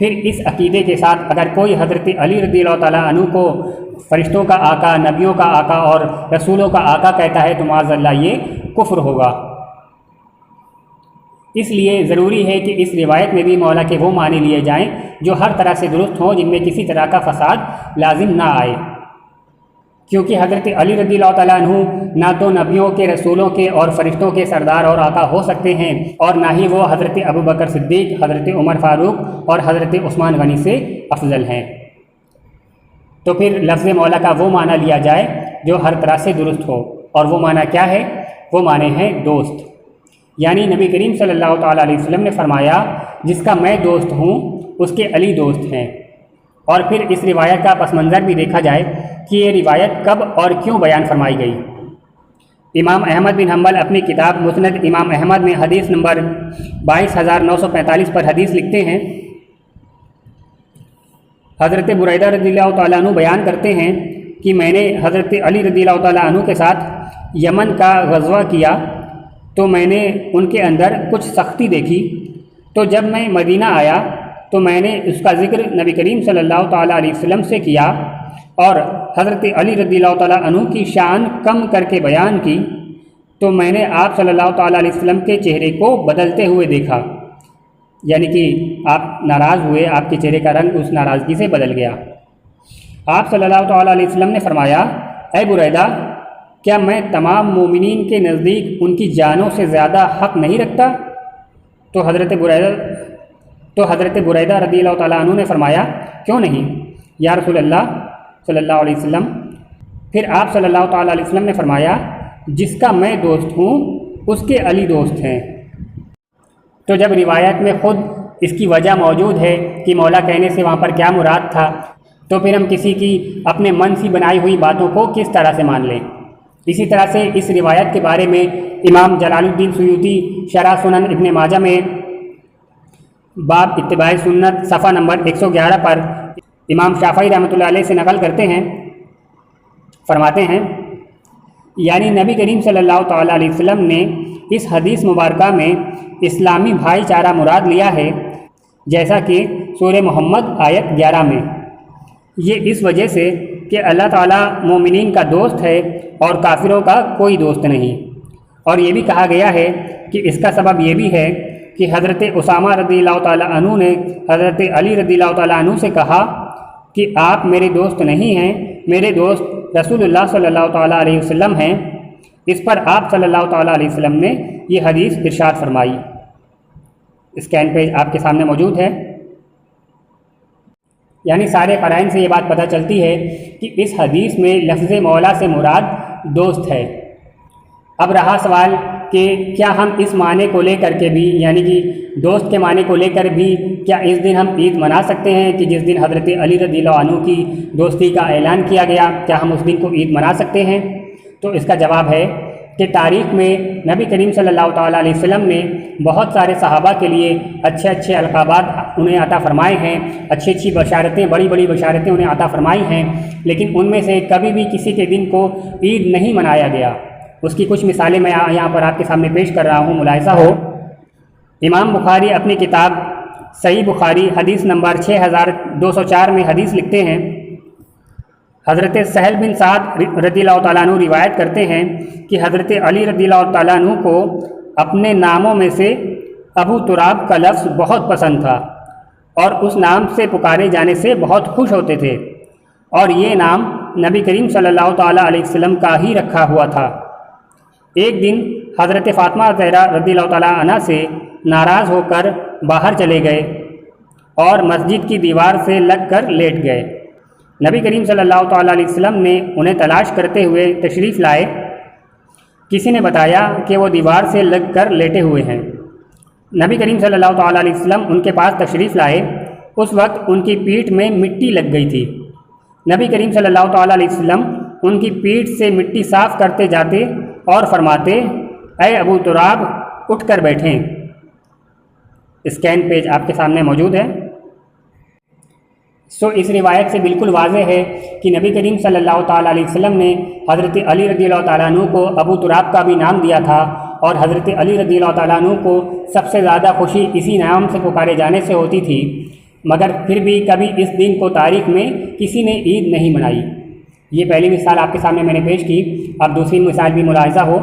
پھر اس عقیدے کے ساتھ اگر کوئی حضرت علی رضی اللہ تعالیٰ عنہ کو فرشتوں کا آقا، نبیوں کا آقا اور رسولوں کا آقا کہتا ہے تو معاذ اللہ یہ کفر ہوگا۔ اس لیے ضروری ہے کہ اس روایت میں بھی مولا کے وہ معنی لیے جائیں جو ہر طرح سے درست ہوں، جن میں کسی طرح کا فساد لازم نہ آئے، کیونکہ حضرت علی رضی اللہ تعالیٰ عنہ نہ تو نبیوں کے، رسولوں کے اور فرشتوں کے سردار اور آقا ہو سکتے ہیں، اور نہ ہی وہ حضرت ابوبکر صدیق، حضرت عمر فاروق اور حضرت عثمان غنی سے افضل ہیں۔ تو پھر لفظ مولا کا وہ معنی لیا جائے جو ہر طرح سے درست ہو، اور وہ معنی کیا ہے؟ وہ معنی ہے دوست، یعنی نبی کریم صلی اللہ تعالیٰ علیہ وسلم نے فرمایا جس کا میں دوست ہوں اس کے علی دوست ہیں۔ اور پھر اس روایت کا پس منظر بھی دیکھا جائے کہ یہ روایت کب اور کیوں بیان فرمائی گئی۔ امام احمد بن حنبل اپنی کتاب مسند امام احمد میں حدیث نمبر 22,945 پر حدیث لکھتے ہیں، حضرت بریدہ رضی اللہ تعالیٰ عنہ بیان کرتے ہیں کہ میں نے حضرت علی رضی اللہ تعالیٰ عنہ کے ساتھ یمن کا غزوہ کیا تو میں نے ان کے اندر کچھ سختی دیکھی، تو جب میں مدینہ آیا تو میں نے اس کا ذکر نبی کریم صلی اللہ تعالیٰ علیہ وسلم سے کیا اور حضرت علی رضی اللہ تعالیٰ عنہ کی شان کم کر کے بیان کی، تو میں نے آپ صلی اللہ تعالیٰ علیہ وسلم کے چہرے کو بدلتے ہوئے دیکھا، یعنی کہ آپ ناراض ہوئے، آپ کے چہرے کا رنگ اس ناراضگی سے بدل گیا۔ آپ صلی اللہ تعالیٰ علیہ وسلم نے فرمایا، اے بریدہ، کیا میں تمام مومنین کے نزدیک ان کی جانوں سے زیادہ حق نہیں رکھتا؟ تو حضرت بریدہ رضی اللہ تعالیٰ عنہ نے فرمایا، کیوں نہیں یا رسول اللہ صلی اللہ علیہ وسلم؟ پھر آپ صلی اللہ تعالیٰ علیہ وسلم نے فرمایا، جس کا میں دوست ہوں اس کے علی دوست ہیں۔ تو جب روایت میں خود اس کی وجہ موجود ہے کہ مولا کہنے سے وہاں پر کیا مراد تھا، تو پھر ہم کسی کی اپنے من سے بنائی ہوئی باتوں کو کس طرح سے مان لیں؟ اسی طرح سے اس روایت کے بارے میں امام جلال الدین سیوطی شرح سنن ابن ماجہ میں باب اتباع سنت صفحہ نمبر 111 پر امام شافعی رحمۃ اللہ علیہ سے نقل کرتے ہیں، فرماتے ہیں، یعنی نبی کریم صلی اللہ تعالیٰ علیہ وسلم نے اس حدیث مبارکہ میں اسلامی بھائی چارہ مراد لیا ہے، جیسا کہ سورہ محمد آیت 11 میں، یہ اس وجہ سے کہ اللہ تعالیٰ مومنین کا دوست ہے اور کافروں کا کوئی دوست نہیں۔ اور یہ بھی کہا گیا ہے کہ اس کا سبب یہ بھی ہے کہ حضرت اسامہ رضی اللہ تعالیٰ عنہ نے حضرت علی رضی اللہ تعالیٰ عنہ سے کہا کہ آپ میرے دوست نہیں ہیں، میرے دوست رسول اللہ صلی اللہ تعالیٰ علیہ وسلم ہیں۔ اس پر آپ صلی اللہ تعالیٰ علیہ وسلم نے یہ حدیث ارشاد فرمائی۔ اسکین پیج آپ کے سامنے موجود ہے۔ یعنی سارے قرائن سے یہ بات پتہ چلتی ہے کہ اس حدیث میں لفظ مولا سے مراد دوست ہے۔ اب رہا سوال کہ کیا ہم اس معنی کو لے کر کے بھی، یعنی کہ دوست کے معنی کو لے کر بھی، کیا اس دن ہم عید منا سکتے ہیں کہ جس دن حضرت علی رضی اللہ عنہ کی دوستی کا اعلان کیا گیا، کیا ہم اس دن کو عید منا سکتے ہیں؟ تو اس کا جواب ہے کہ تاریخ میں نبی کریم صلی اللہ تعالیٰ علیہ وسلم نے بہت سارے صحابہ کے لیے اچھے اچھے القابات انہیں عطا فرمائے ہیں، اچھی اچھی بشارتیں، بڑی بڑی بشارتیں انہیں عطا فرمائی ہیں، لیکن ان میں سے کبھی بھی کسی کے دن کو عید نہیں منایا گیا۔ اس کی کچھ مثالیں میں یہاں پر آپ کے سامنے پیش کر رہا ہوں، ملاحظہ ہو۔ امام بخاری اپنی کتاب صحیح بخاری حدیث نمبر 6204 میں حدیث لکھتے ہیں، حضرت سہل بن سعد رضی اللہ تعالیٰ عنہ روایت کرتے ہیں کہ حضرت علی رضی اللہ تعالیٰ عنہ کو اپنے ناموں میں سے ابو تراب کا لفظ بہت پسند تھا اور اس نام سے پکارے جانے سے بہت خوش ہوتے تھے، اور یہ نام نبی کریم صلی اللہ تعالیٰ علیہ وسلم کا ہی رکھا ہوا تھا۔ ایک دن حضرت فاطمہ زہرا رضی اللہ تعالیٰ عنہ سے ناراض ہو کر باہر چلے گئے اور مسجد کی دیوار سے لگ کر لیٹ گئے۔ نبی کریم صلی اللہ تعالیٰ علیہ وسلم نے انہیں تلاش کرتے ہوئے تشریف لائے۔ کسی نے بتایا کہ وہ دیوار سے لگ کر لیٹے ہوئے ہیں۔ نبی کریم صلی اللہ تعالیٰ علیہ وسلم ان کے پاس تشریف لائے۔ اس وقت ان کی پیٹھ میں مٹی لگ گئی تھی۔ نبی کریم صلی اللہ تعالیٰ علیہ وسلم ان کی پیٹھ سے مٹی صاف کرتے جاتے اور فرماتے، اے ابو تراب، اٹھ کر بیٹھیں۔ اسکین پیج آپ کے سامنے موجود ہے۔ اس روایت سے بالکل واضح ہے کہ نبی کریم صلی اللہ تعالیٰ علیہ وسلم نے حضرت علی رضی اللہ تعالیٰ عنہ کو ابو تراب کا بھی نام دیا تھا، اور حضرت علی رضی اللہ تعالیٰ عنہ کو سب سے زیادہ خوشی اسی نام سے پکارے جانے سے ہوتی تھی مگر پھر بھی کبھی اس دن کو تاریخ میں کسی نے عید نہیں منائی۔ یہ پہلی مثال آپ کے سامنے میں نے پیش کی، اب دوسری مثال بھی ملاحظہ ہو۔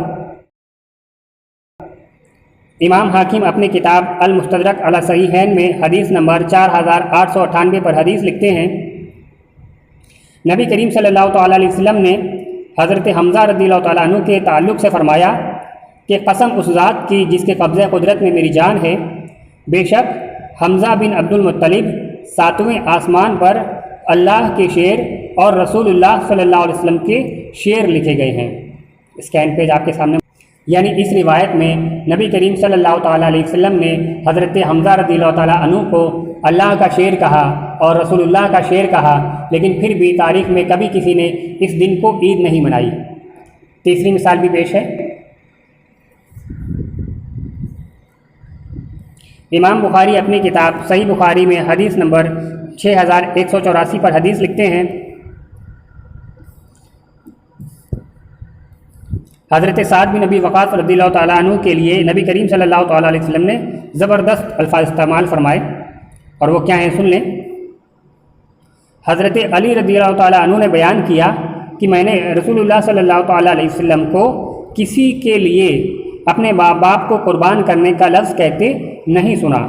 امام حاکم اپنی کتاب المستدرک علی صحیحین میں حدیث نمبر 4898 پر حدیث لکھتے ہیں، نبی کریم صلی اللہ تعالیٰ علیہ وسلم نے حضرت حمزہ رضی اللہ تعالیٰ عنہ کے تعلق سے فرمایا کہ قسم اس ذات کی جس کے قبضہ قدرت میں میری جان ہے، بے شک حمزہ بن عبد المطلب 7ویں آسمان پر اللہ کے شعر اور رسول اللہ صلی اللہ علیہ وسلم کے شعر لکھے گئے ہیں۔ اسکین پیج آپ کے سامنے، یعنی اس روایت میں نبی کریم صلی اللہ تعالیٰ علیہ وسلم نے حضرت حمزہ رضی اللہ تعالیٰ عنہ کو اللہ کا شعر کہا اور رسول اللہ کا شعر کہا، لیکن پھر بھی تاریخ میں کبھی کسی نے اس دن کو عید نہیں منائی۔ تیسری مثال بھی پیش ہے۔ امام بخاری اپنی کتاب صحیح بخاری میں حدیث نمبر 6184 پر حدیث لکھتے ہیں، حضرت سعد بن ابی وقاص رضی اللہ تعالیٰ عنہ کے لیے نبی کریم صلی اللہ تعالیٰ علیہ وسلم نے زبردست الفاظ استعمال فرمائے، اور وہ کیا ہیں سن لیں۔ حضرت علی رضی اللہ تعالیٰ عنہ نے بیان کیا کہ میں نے رسول اللہ صلی اللہ تعالیٰ علیہ وسلم کو کسی کے لیے اپنے ماں باپ کو قربان کرنے کا لفظ کہتے نہیں سنا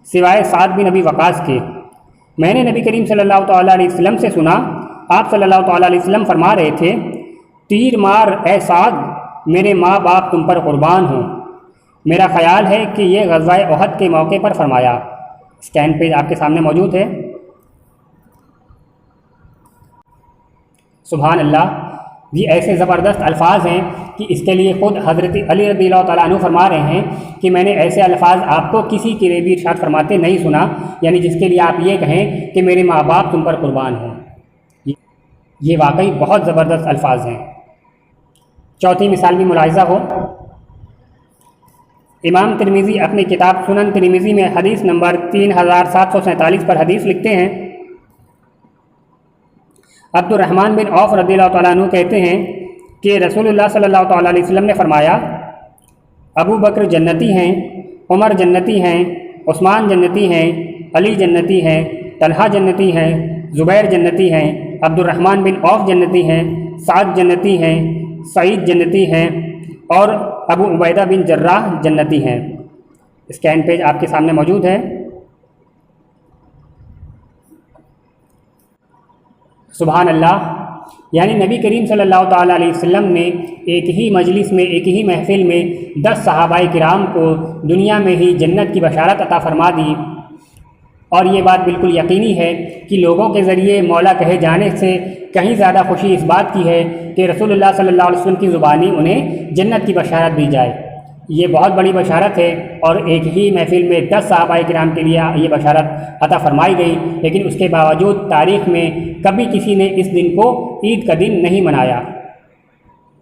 سوائے سعد بن ابی وقاص کے۔ میں نے نبی کریم صلی اللہ تعالیٰ علیہ وسلم سے سنا، آپ صلی اللہ تعالیٰ علیہ وسلم فرما رہے تھے، تیر مار اے سعد، میرے ماں باپ تم پر قربان ہوں۔ میرا خیال ہے کہ یہ غزوہ احد کے موقع پر فرمایا۔ اسکین پیج آپ کے سامنے موجود ہے۔ سبحان اللہ، یہ ایسے زبردست الفاظ ہیں کہ اس کے لیے خود حضرت علی رضی اللہ تعالیٰ عنہ فرما رہے ہیں کہ میں نے ایسے الفاظ آپ کو کسی کے لیے بھی ارشاد فرماتے نہیں سنا، یعنی جس کے لیے آپ یہ کہیں کہ میرے ماں باپ تم پر قربان ہوں۔ یہ واقعی بہت زبردست الفاظ ہیں۔ چوتھی مثال بھی ملاحظہ ہو۔ امام ترمذی اپنی کتاب سنن ترمذی میں حدیث نمبر 3747 پر حدیث لکھتے ہیں، عبد الرحمن بن عوف رضی اللہ تعالیٰ عنہ کہتے ہیں کہ رسول اللہ صلی اللہ تعالیٰ علیہ وسلم نے فرمایا، ابو بکر جنتی ہیں، عمر جنتی ہیں، عثمان جنتی ہیں، علی جنتی ہیں، طلحہ جنتی ہیں، زبیر جنتی ہیں، عبد الرحمن بن عوف جنتی ہیں، سعد جنتی ہیں، سعید جنتی ہیں، اور ابو عبیدہ بن جراح جنتی ہیں۔ اسکین پیج آپ کے سامنے موجود ہے۔ سبحان اللہ، یعنی نبی کریم صلی اللہ تعالیٰ علیہ وسلم نے ایک ہی مجلس میں، ایک ہی محفل میں 10 صحابہ کرام کو دنیا میں ہی جنت کی بشارت عطا فرما دی، اور یہ بات بالکل یقینی ہے کہ لوگوں کے ذریعے مولا کہے جانے سے کہیں زیادہ خوشی اس بات کی ہے کہ رسول اللہ صلی اللہ علیہ وسلم کی زبانی انہیں جنت کی بشارت دی جائے۔ یہ بہت بڑی بشارت ہے، اور ایک ہی محفل میں 10 صحابہ کرام کے لیے یہ بشارت عطا فرمائی گئی، لیکن اس کے باوجود تاریخ میں کبھی کسی نے اس دن کو عید کا دن نہیں منایا۔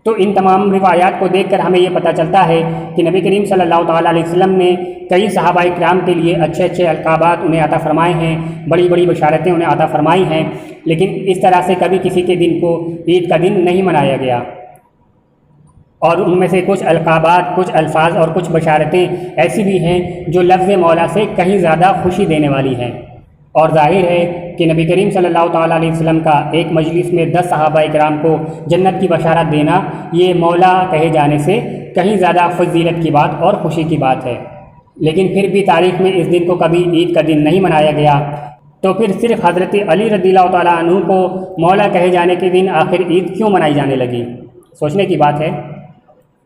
تو ان تمام روایات کو دیکھ کر ہمیں یہ پتہ چلتا ہے کہ نبی کریم صلی اللہ تعالیٰ علیہ وسلم نے کئی صحابہ کرام کے لیے اچھے اچھے القابات انہیں عطا فرمائے ہیں، بڑی بڑی بشارتیں انہیں عطا فرمائی ہیں، لیکن اس طرح سے کبھی کسی کے دن کو عید کا دن نہیں منایا گیا۔ اور ان میں سے کچھ القابات، کچھ الفاظ اور کچھ بشارتیں ایسی بھی ہیں جو لفظ مولا سے کہیں زیادہ خوشی دینے والی ہیں، اور ظاہر ہے کہ نبی کریم صلی اللہ تعالیٰ علیہ وسلم کا ایک مجلس میں 10 صحابہ کرام کو جنت کی بشارت دینا یہ مولا کہے جانے سے کہیں زیادہ فضیلت کی بات اور خوشی کی بات ہے، لیکن پھر بھی تاریخ میں اس دن کو کبھی عید کا دن نہیں منایا گیا۔ تو پھر صرف حضرت علی رضی اللہ تعالیٰ عنہ کو مولا کہے جانے کے دن آخر عید کیوں منائی جانے لگی؟ سوچنے کی بات ہے،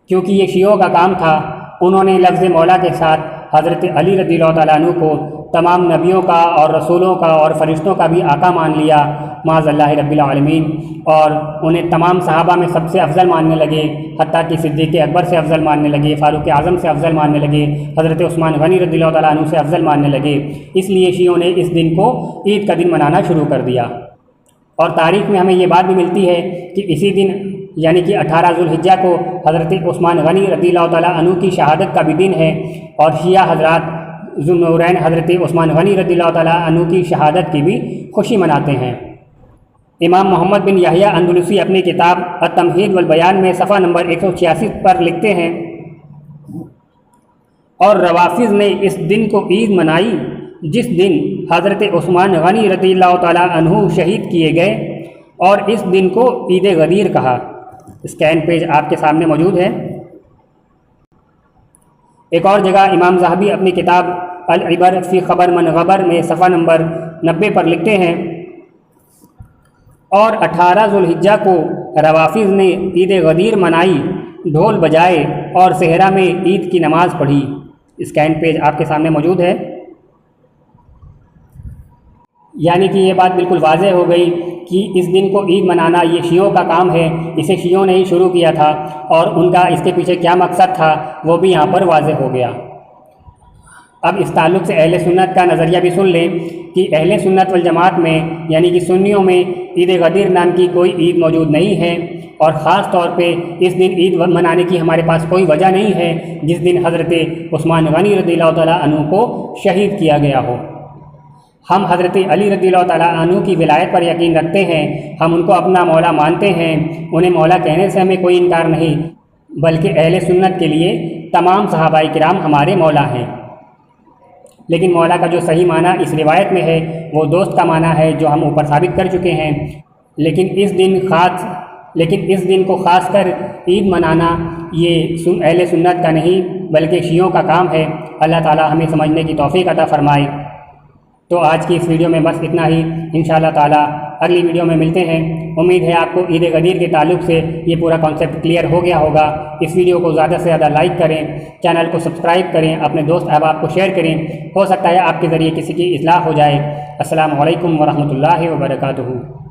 کیونکہ یہ شیعوں کا کام تھا۔ انہوں نے لفظ مولا کے ساتھ حضرت علی رضی اللہ تعالیٰ عنہ کو تمام نبیوں کا اور رسولوں کا اور فرشتوں کا بھی آقا مان لیا معاذ اللہ رب العالمین، اور انہیں تمام صحابہ میں سب سے افضل ماننے لگے، حتیٰ کہ صدیق اکبر سے افضل ماننے لگے، فاروق اعظم سے افضل ماننے لگے، حضرت عثمان غنی رضی اللہ تعالیٰ عنہ سے افضل ماننے لگے۔ اس لیے شیعوں نے اس دن کو عید کا دن منانا شروع کر دیا، اور تاریخ میں ہمیں یہ بات بھی ملتی ہے کہ اسی دن یعنی کہ 18 ذوالحجہ کو حضرت عثمان غنی رضی اللہ تعالیٰ عنہ کی شہادت کا بھی دن ہے، اور شیعہ حضرات ذوالنورین حضرت عثمان غنی رضی اللہ تعالیٰ عنہ کی شہادت کی بھی خوشی مناتے ہیں۔ امام محمد بن یحییٰ اندلسی اپنی کتاب التمہید والبیان میں صفحہ نمبر 186 پر لکھتے ہیں، اور روافض نے اس دن کو عید منائی جس دن حضرت عثمان غنی رضی اللہ تعالیٰ عنہ شہید کیے گئے، اور اس دن کو عید غدیر کہا۔ اسکین پیج آپ کے سامنے موجود ہے۔ ایک اور جگہ امام ذہبی اپنی کتاب العبر فی خبر من غبر میں صفحہ نمبر 90 پر لکھتے ہیں، اور 18 ذوالحجہ کو روافض نے عید غدیر منائی، ڈھول بجائے اور صحرا میں عید کی نماز پڑھی۔ اسکین پیج آپ کے سامنے موجود ہے۔ یعنی کہ یہ بات بالکل واضح ہو گئی کہ اس دن کو عید منانا یہ شیعوں کا کام ہے، اسے شیعوں نے ہی شروع کیا تھا، اور ان کا اس کے پیچھے کیا مقصد تھا وہ بھی یہاں پر واضح ہو گیا۔ اب اس تعلق سے اہل سنت کا نظریہ بھی سن لیں کہ اہل سنت والجماعت میں یعنی کہ سنیوں میں عید غدیر نام کی کوئی عید موجود نہیں ہے، اور خاص طور پہ اس دن عید منانے کی ہمارے پاس کوئی وجہ نہیں ہے جس دن حضرت عثمان غنی رضی اللہ تعالیٰ عنہ کو شہید کیا گیا ہو۔ ہم حضرت علی رضی اللہ تعالیٰ عنہ کی ولایت پر یقین رکھتے ہیں، ہم ان کو اپنا مولا مانتے ہیں، انہیں مولا کہنے سے ہمیں کوئی انکار نہیں، بلکہ اہل سنت کے لیے تمام صحابہ کرام ہمارے مولا ہیں۔ لیکن مولا کا جو صحیح معنی اس روایت میں ہے وہ دوست کا معنی ہے، جو ہم اوپر ثابت کر چکے ہیں۔ لیکن اس دن کو خاص کر عید منانا یہ اہل سنت کا نہیں بلکہ شیعوں کا کام ہے۔ اللہ تعالیٰ ہمیں سمجھنے کی توفیق عطا فرمائے۔ تو آج کی اس ویڈیو میں بس اتنا ہی، انشاءاللہ تعالیٰ اگلی ویڈیو میں ملتے ہیں۔ امید ہے آپ کو عید غدیر کے تعلق سے یہ پورا کانسیپٹ کلیئر ہو گیا ہوگا۔ اس ویڈیو کو زیادہ سے زیادہ لائک کریں، چینل کو سبسکرائب کریں، اپنے دوست احباب کو شیئر کریں، ہو سکتا ہے آپ کے ذریعے کسی کی اصلاح ہو جائے۔ السلام علیکم ورحمۃ اللہ وبرکاتہ۔